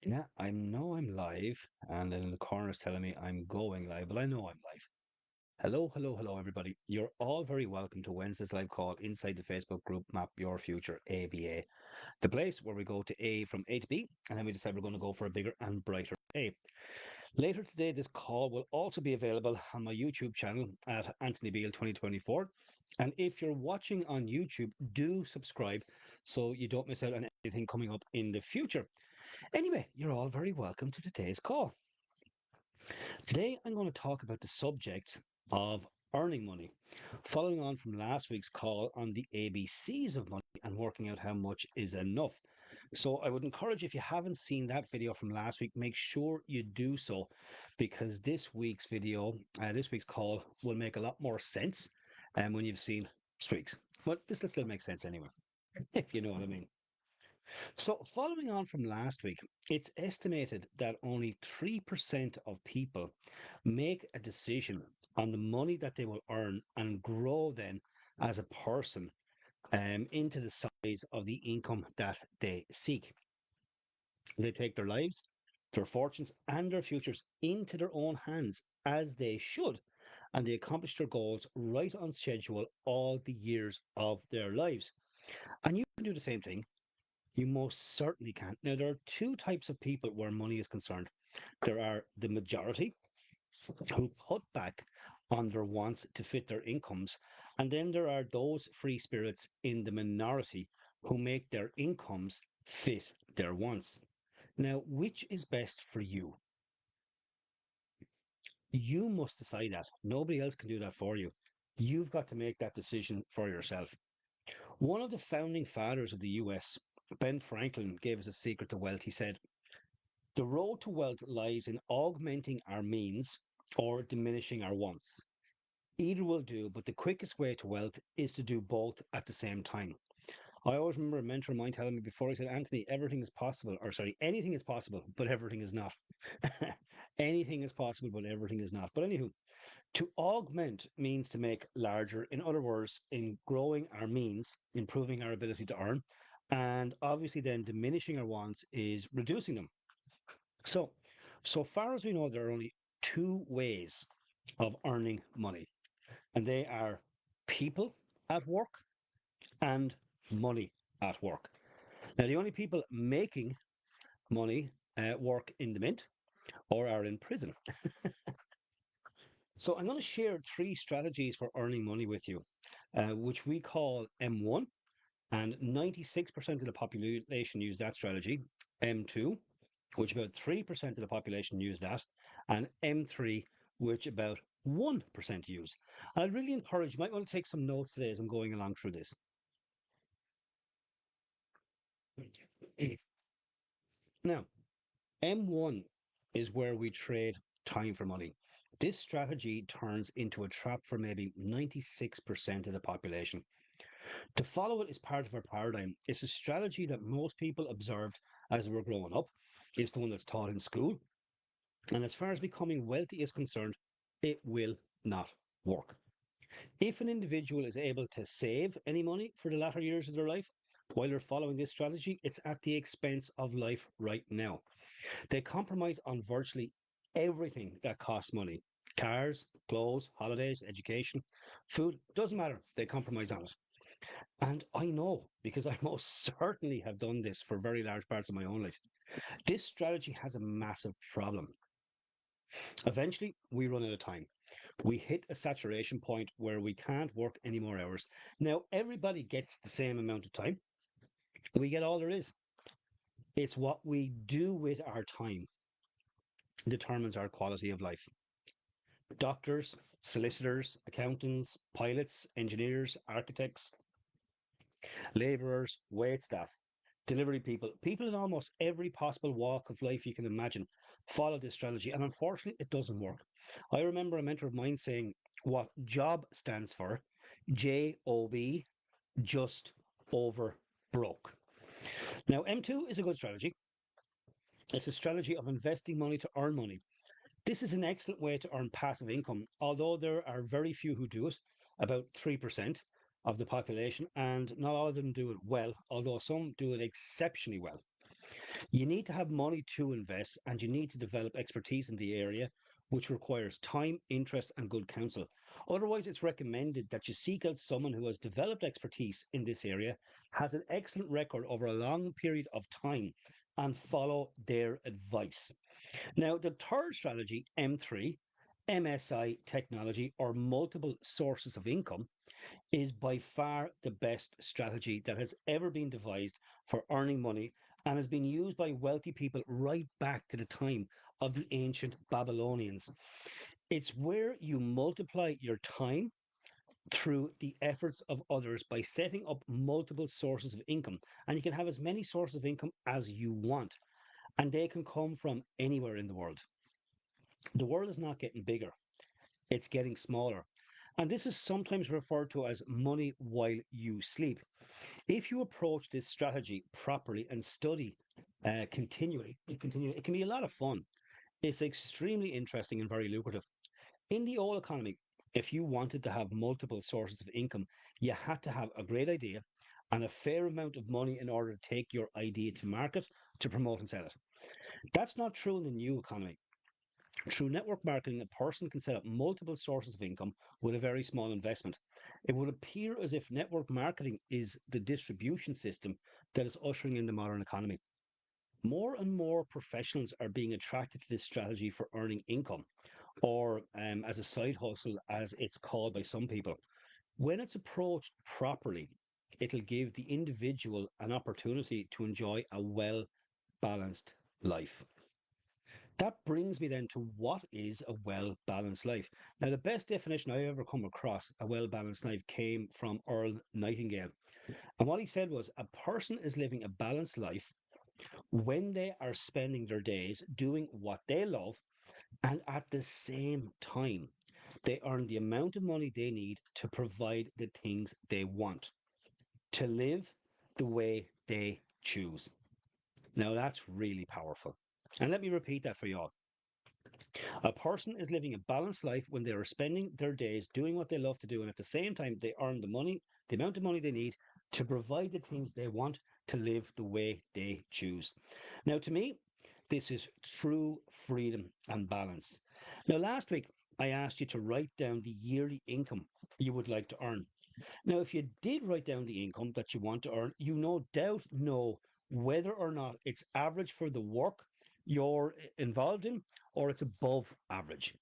Yeah, I know I'm live, and then in the corner is telling me I'm going live, but I know I'm live. Hello, hello, hello, everybody. You're all very welcome to Wednesday's live call inside the Facebook group Map Your Future ABA, the place where we go to A from A to B, and then we decide we're going to go for a bigger and brighter A. Later today, this call will also be available on my YouTube channel at Anthony Beale 2024. And if you're watching on YouTube, do subscribe so you don't miss out on anything coming up in the future. Anyway, you're all very welcome to today's call. Today, I'm going to talk about the subject of earning money, following on from last week's call on the ABCs of money and working out how much is enough. So, I would encourage if you haven't seen that video from last week, make sure you do so because this week's call will make a lot more sense when you've seen streaks. But this will still make sense anyway, if you know what I mean. So, following on from last week, it's estimated that only 3% of people make a decision on the money that they will earn and grow then as a person into the size of the income that they seek. They take their lives, their fortunes, and their futures into their own hands as they should, and they accomplish their goals right on schedule all the years of their lives. And you can do the same thing. You most certainly can. Now, there are two types of people where money is concerned. There are the majority who cut back on their wants to fit their incomes, and then there are those free spirits in the minority who make their incomes fit their wants. Now, which is best for you? You must decide that. Nobody else can do that for you. You've got to make that decision for yourself. One of the founding fathers of the US, Ben Franklin, gave us a secret to wealth. He said, the road to wealth lies in augmenting our means or diminishing our wants. Either will do, but the quickest way to wealth is to do both at the same time. I always remember a mentor of mine telling me before, he said, Anthony, everything is possible, or sorry, anything is possible, but everything is not. Anything is possible, but everything is not. But anywho, to augment means to make larger. In other words, in growing our means, improving our ability to earn, and obviously then diminishing our wants is reducing them. So, so far as we know, there are only two ways of earning money, and they are people at work and money at work. Now, the only people making money work in the mint or are in prison. So, I'm going to share three strategies for earning money with you, which we call M1, and 96% of the population use that strategy. M2, which about 3% of the population use that, and M3, which about 1% use. And I'd really encourage, you might want to take some notes today as I'm going along through this. Now, M1 is where we trade time for money. This strategy turns into a trap for maybe 96% of the population. To follow it is part of our paradigm. It's a strategy that most people observed as they were growing up. It's the one that's taught in school. And as far as becoming wealthy is concerned, it will not work. If an individual is able to save any money for the latter years of their life while they're following this strategy, it's at the expense of life right now. They compromise on virtually everything that costs money: cars, clothes, holidays, education, food, doesn't matter. They compromise on it. And I know because I most certainly have done this for very large parts of my own life. This strategy has a massive problem. Eventually, we run out of time. We hit a saturation point where we can't work any more hours. Now, everybody gets the same amount of time. We get all there is. It's what we do with our time determines our quality of life. Doctors, solicitors, accountants, pilots, engineers, architects, laborers, wait staff, delivery people, people in almost every possible walk of life you can imagine follow this strategy. And unfortunately, it doesn't work. I remember a mentor of mine saying what job stands for: JOB, just over broke. Now, M2 is a good strategy. It's a strategy of investing money to earn money. This is an excellent way to earn passive income, although there are very few who do it, about 3% of the population, and not all of them do it well, although some do it exceptionally well. You need to have money to invest and you need to develop expertise in the area, which requires time, interest, and good counsel. Otherwise, it's recommended that you seek out someone who has developed expertise in this area, has an excellent record over a long period of time, and follow their advice. Now, the third strategy, M3, MSI technology, or multiple sources of income, is by far the best strategy that has ever been devised for earning money and has been used by wealthy people right back to the time of the ancient Babylonians. It's where you multiply your time through the efforts of others by setting up multiple sources of income. And you can have as many sources of income as you want, and they can come from anywhere in the world. The world is not getting bigger, it's getting smaller. And this is sometimes referred to as money while you sleep. If you approach this strategy properly and study continually, it can be a lot of fun. It's extremely interesting and very lucrative. In the old economy, if you wanted to have multiple sources of income, you had to have a great idea and a fair amount of money in order to take your idea to market to promote and sell it. That's not true in the new economy. Through network marketing, a person can set up multiple sources of income with a very small investment. It would appear as if network marketing is the distribution system that is ushering in the modern economy. More and more professionals are being attracted to this strategy for earning income, or as a side hustle, as it's called by some people. When it's approached properly, it'll give the individual an opportunity to enjoy a well balanced life. That brings me then to what is a well balanced life. Now, the best definition I ever come across a well balanced life came from Earl Nightingale. And what he said was a person is living a balanced life when they are spending their days doing what they love and at the same time they earn the amount of money they need to provide the things they want, to live the way they choose. Now, that's really powerful. And let me repeat that for you all. A person is living a balanced life when they are spending their days doing what they love to do, and at the same time, they earn the money, the amount of money they need to provide the things they want to live the way they choose. Now, to me, this is true freedom and balance. Now, last week, I asked you to write down the yearly income you would like to earn. Now, if you did write down the income that you want to earn, you no doubt know whether or not it's average for the work you're involved in or it's above average.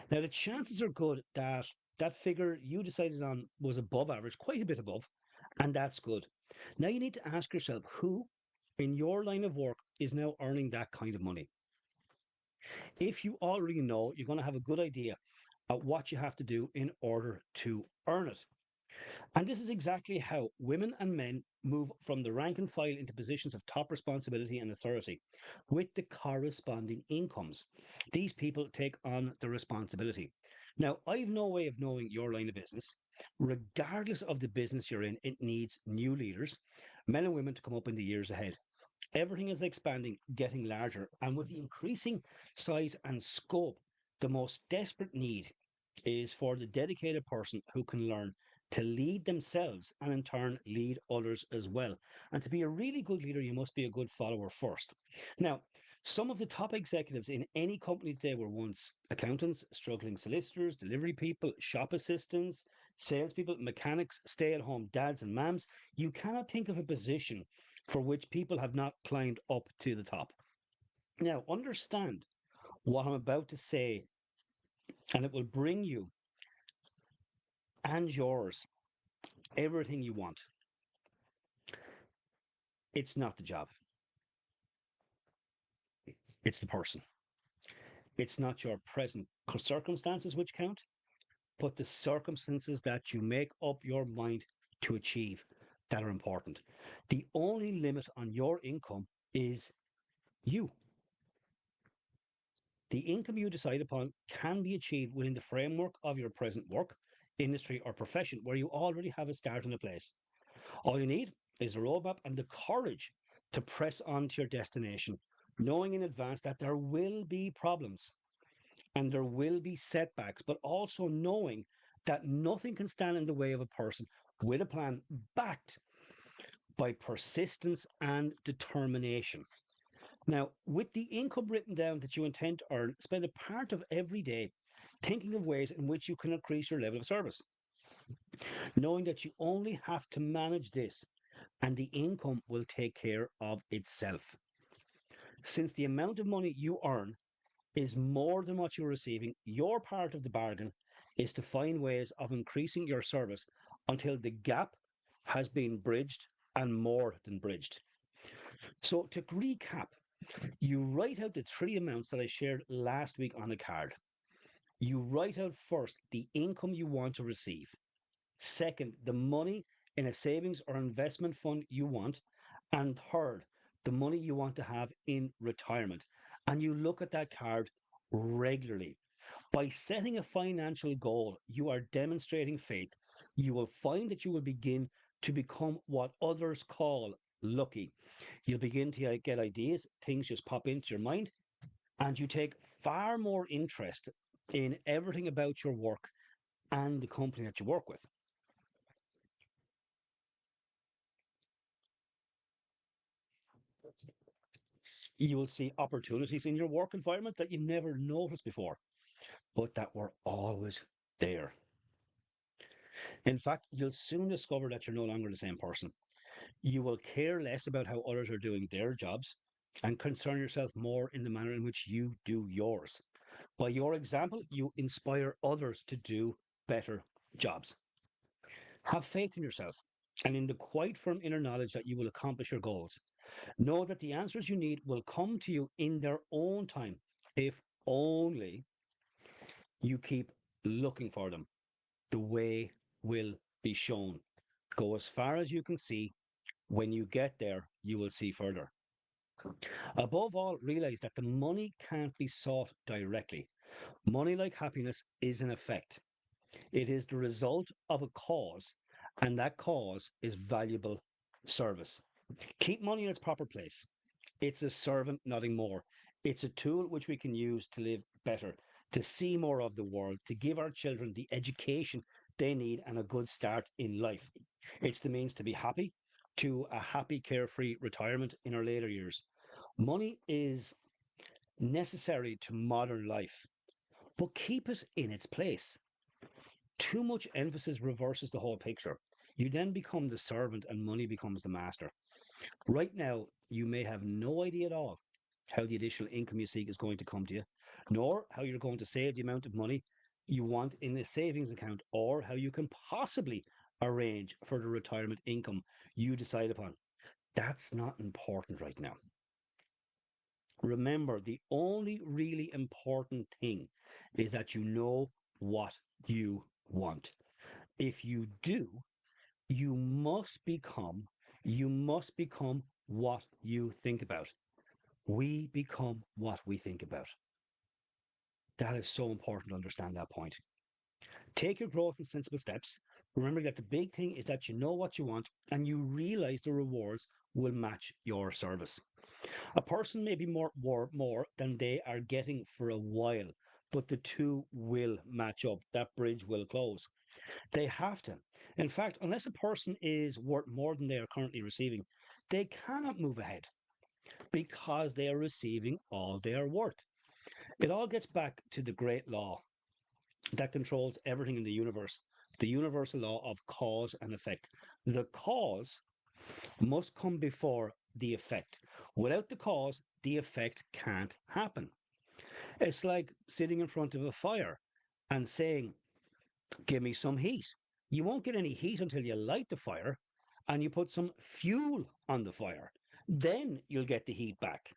Now, the chances are good that that figure you decided on was above average, quite a bit above, and that's good. Now, you need to ask yourself who in your line of work is now earning that kind of money. If you already know, you're going to have a good idea of what you have to do in order to earn it. And this is exactly how women and men move from the rank and file into positions of top responsibility and authority with the corresponding incomes. These people take on the responsibility. Now, I've no way of knowing your line of business. Regardless of the business you're in, it needs new leaders, men and women to come up in the years ahead. Everything is expanding, getting larger, and with the increasing size and scope, the most desperate need is for the dedicated person who can learn to lead themselves and in turn lead others as well. And to be a really good leader, you must be a good follower first. Now, some of the top executives in any company today were once accountants, struggling solicitors, delivery people, shop assistants, salespeople, mechanics, stay at home dads and mams. You cannot think of a position for which people have not climbed up to the top. Now, understand what I'm about to say, and it will bring you and yours everything you want. It's not the job, it's the person. It's not your present circumstances which count, but the circumstances that you make up your mind to achieve that are important. The only limit on your income is you. The income you decide upon can be achieved within the framework of your present work, industry, or profession where you already have a start in a place. All you need is a roadmap and the courage to press on to your destination, knowing in advance that there will be problems and there will be setbacks, but also knowing that nothing can stand in the way of a person with a plan backed by persistence and determination. Now, with the income written down that you intend to earn, spend a part of every day thinking of ways in which you can increase your level of service, knowing that you only have to manage this and the income will take care of itself. Since the amount of money you earn is more than what you're receiving, your part of the bargain is to find ways of increasing your service until the gap has been bridged and more than bridged. So, to recap, you write out the three amounts that I shared last week on a card. You write out first the income you want to receive. Second, the money in a savings or investment fund you want. And third, the money you want to have in retirement. And you look at that card regularly. By setting a financial goal, you are demonstrating faith. You will find that you will begin to become what others call lucky. You'll begin to get ideas, things just pop into your mind, and you take far more interest in everything about your work and the company that you work with. You will see opportunities in your work environment that you never noticed before, but that were always there. In fact, you'll soon discover that you're no longer the same person. You will care less about how others are doing their jobs and concern yourself more in the manner in which you do yours. By your example, you inspire others to do better jobs. Have faith in yourself and in the quite firm inner knowledge that you will accomplish your goals. Know that the answers you need will come to you in their own time if only you keep looking for them. The way will be shown. Go as far as you can see. When you get there, you will see further. Above all, realize that the money can't be sought directly. Money, like happiness, is an effect. It is the result of a cause, and that cause is valuable service. Keep money in its proper place. It's a servant, nothing more. It's a tool which we can use to live better, to see more of the world, to give our children the education they need and a good start in life. It's the means to be happy, to a happy, carefree retirement in our later years. Money is necessary to modern life, but keep it in its place. Too much emphasis reverses the whole picture. You then become the servant and money becomes the master. Right now, you may have no idea at all how the additional income you seek is going to come to you, nor how you're going to save the amount of money you want in a savings account, or how you can possibly arrange for the retirement income you decide upon. That's not important right now. Remember, the only really important thing is that you know what you want. If you do, you must become, you must become what you think about. We become what we think about. That is so important to understand that point. Take your growth in sensible steps. Remember that the big thing is that you know what you want and you realize the rewards will match your service. A person may be more than they are getting for a while, but the two will match up. That bridge will close. They have to. In fact, unless a person is worth more than they are currently receiving, they cannot move ahead because they are receiving all they are worth. It all gets back to the great law that controls everything in the universe, the universal law of cause and effect. The cause must come before the effect. Without the cause, the effect can't happen. It's like sitting in front of a fire and saying, give me some heat. You won't get any heat until you light the fire and you put some fuel on the fire. Then you'll get the heat back.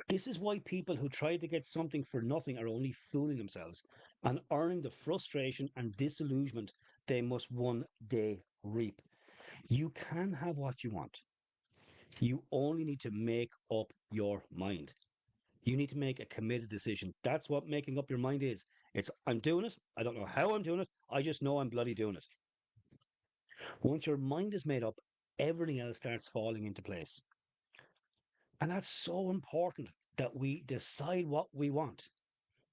This is why people who try to get something for nothing are only fooling themselves and earning the frustration and disillusionment they must one day reap. You can have what you want. You only need to make up your mind. You need to make a committed decision. That's what making up your mind is. It's, I'm doing it. I don't know how I'm doing it. I just know I'm bloody doing it. Once your mind is made up, everything else starts falling into place. And that's so important that we decide what we want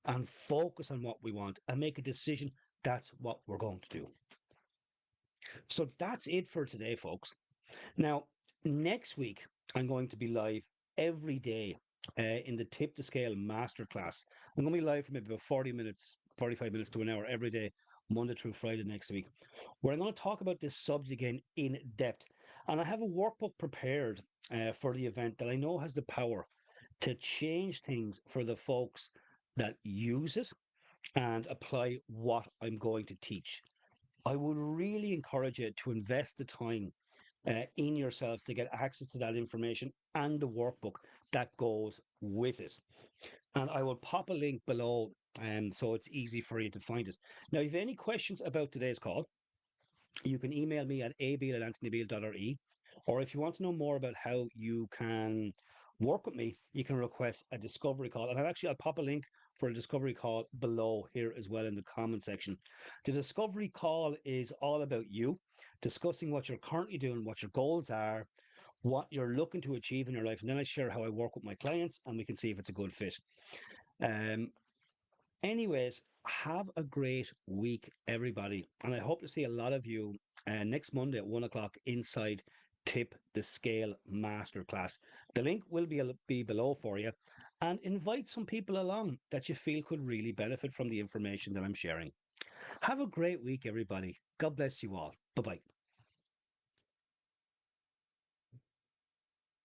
and focus on what we want and make a decision. That's what we're going to do. So that's it for today, folks. Now, next week, I'm going to be live every day in the Tip the Scale Masterclass. I'm going to be live for maybe about 40 minutes, 45 minutes to an hour every day, Monday through Friday next week, where I'm going to talk about this subject again in depth. And I have a workbook prepared for the event that I know has the power to change things for the folks that use it and apply what I'm going to teach. I would really encourage you to invest the time in yourselves to get access to that information and the workbook that goes with it. And I will pop a link below so it's easy for you to find it. Now, if you have any questions about today's call, you can email me at abeal@anthonybeal.re. Or if you want to know more about how you can work with me, you can request a discovery call. And I'll pop a link for a discovery call below here as well in the comment section. The discovery call is all about you discussing what you're currently doing, what your goals are, what you're looking to achieve in your life. And then I share how I work with my clients and we can see if it's a good fit. Um, Anyways, have a great week, everybody. And I hope to see a lot of you next Monday at 1 o'clock inside Tip the Scale Masterclass. The link will be below for you. And invite some people along that you feel could really benefit from the information that I'm sharing. Have a great week, everybody. God bless you all. Bye bye.